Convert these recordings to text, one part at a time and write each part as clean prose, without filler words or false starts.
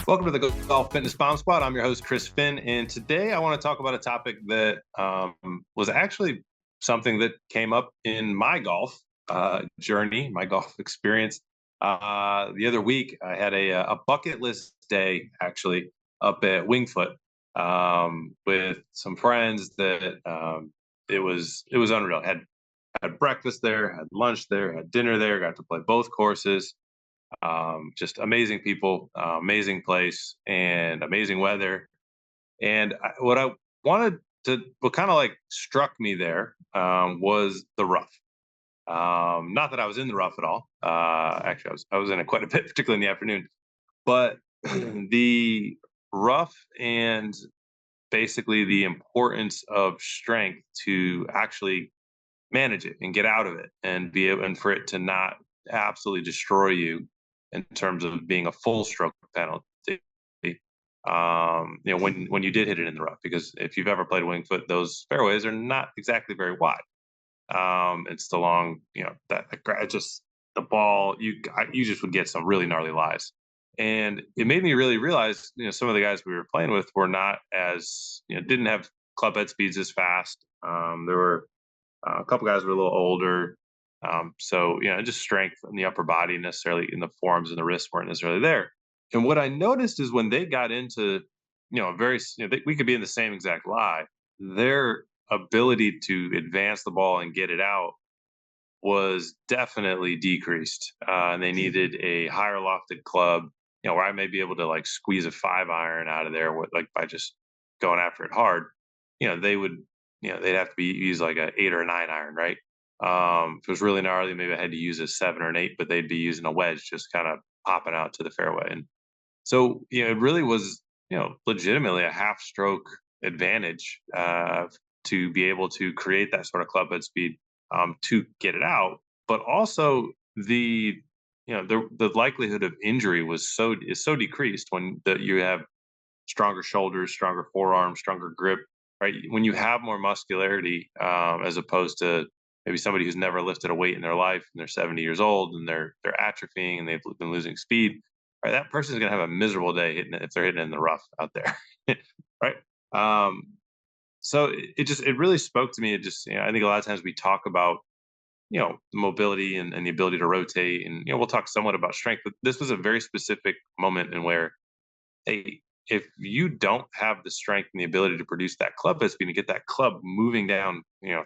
Welcome to the Golf Fitness Bomb Squad. I'm your host, Chris Finn, and today I want to talk about a topic that was actually something that came up in my golf journey, my golf experience. The other week, I had a bucket list day actually up at Wingfoot with some friends. It was unreal. Had breakfast there, had lunch there, had dinner there. Got to play both courses. Just amazing people, amazing place, and amazing weather. And what I wanted to, what kind of like struck me there was the rough. Not that I was in the rough at all. Actually, I was in it quite a bit, particularly in the afternoon. But the rough and basically the importance of strength to actually manage it and get out of it and be able and for it to not absolutely destroy you in terms of being a full stroke penalty. When you did hit it in the rough, because if you've ever played winged foot, those fairways are not exactly very wide. It's the long, just the ball. You just would get some really gnarly lies, and it made me really realize, some of the guys we were playing with were not as, didn't have club head speeds as fast. There were a couple guys were a little older. So, just strength in the upper body, necessarily in the forearms and the wrists weren't necessarily there. And what I noticed is when they got into, we could be in the same exact lie, their ability to advance the ball and get it out was definitely decreased. And they needed a higher lofted club, where I may be able to like squeeze a 5 iron out of there with like by just going after it hard. They would, they'd have to use like a 8 or a 9 iron, right? If it was really gnarly, maybe I had to use a 7 or an 8, but they'd be using a wedge, just kind of popping out to the fairway. And so, it really was, legitimately a half stroke advantage to be able to create that sort of club head speed to get it out. But also the likelihood of injury is so decreased when you have stronger shoulders, stronger forearms, stronger grip, right? When you have more muscularity, as opposed to maybe somebody who's never lifted a weight in their life and they're 70 years old and they're atrophying and they've been losing speed, right? That person's going to have a miserable day hitting it if they're hitting it in the rough out there, right? Um, so it really spoke to me. It just, I think a lot of times we talk about, mobility and the ability to rotate, and we'll talk somewhat about strength, but this was a very specific moment in where, hey, if you don't have the strength and the ability to produce that club head speed and get that club moving down,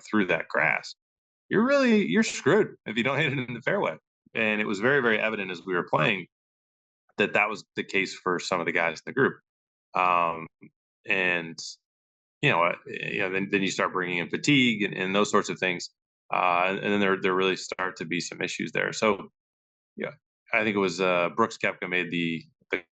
through that grass, you're screwed if you don't hit it in the fairway. And it was very, very evident as we were playing that was the case for some of the guys in the group. Um, and then you start bringing in fatigue and those sorts of things, and then there really start to be some issues there. So yeah, I think it was Brooks Koepka made the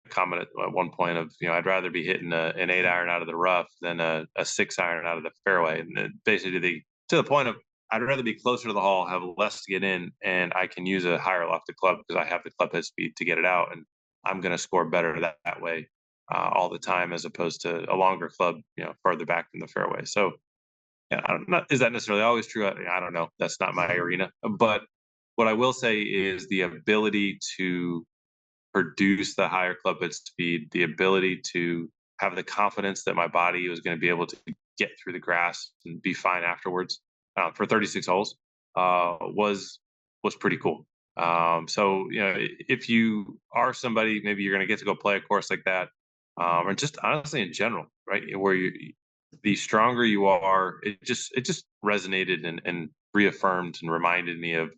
comment at one point of, I'd rather be hitting an 8 iron out of the rough than a 6 iron out of the fairway, and basically to the point of, I'd rather be closer to the hole, have less to get in, and I can use a higher lofted club because I have the club head speed to get it out, and I'm going to score better that way all the time, as opposed to a longer club, farther back from the fairway. So, yeah, is that necessarily always true? I don't know. That's not my arena. But what I will say is the ability to produce the higher club head speed, the ability to have the confidence that my body was going to be able to get through the grass and be fine afterwards, for 36 holes, was pretty cool. So, if you are somebody, maybe you're going to get to go play a course like that, or just honestly in general, right? Where the stronger you are, it just resonated and reaffirmed and reminded me of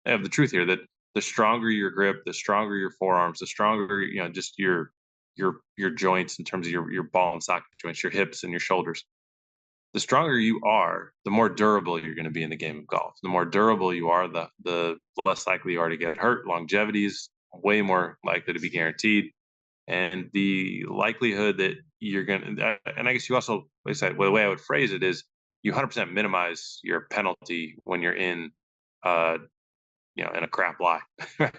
the truth here, that the stronger your grip, the stronger your forearms, the stronger, just your joints in terms of your ball and socket joints, your hips and your shoulders. The stronger you are, the more durable you're going to be in the game of golf. The more durable you are, the less likely you are to get hurt. Longevity is way more likely to be guaranteed, and the likelihood that you're going to, and I guess you also, like I said, well, the way I would phrase it is, you 100% minimize your penalty when you're uh, in a crap lie, right?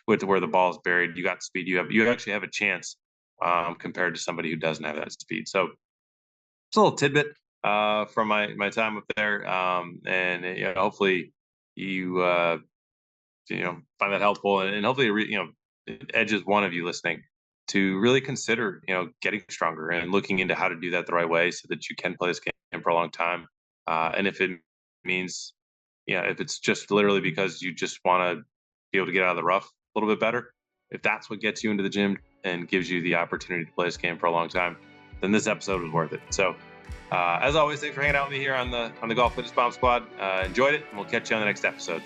With where the ball's buried, you got speed, you actually have a chance, compared to somebody who doesn't have that speed. So it's a little tidbit from my time up there, and hopefully you find that helpful, and hopefully it edges one of you listening to really consider, getting stronger and looking into how to do that the right way so that you can play this game for a long time. And if it means, if it's just literally because you just want to be able to get out of the rough a little bit better, if that's what gets you into the gym and gives you the opportunity to play this game for a long time, then this episode was worth it. So, as always, thanks for hanging out with me here on the Golf Fitness Bomb Squad. Enjoyed it, and we'll catch you on the next episode.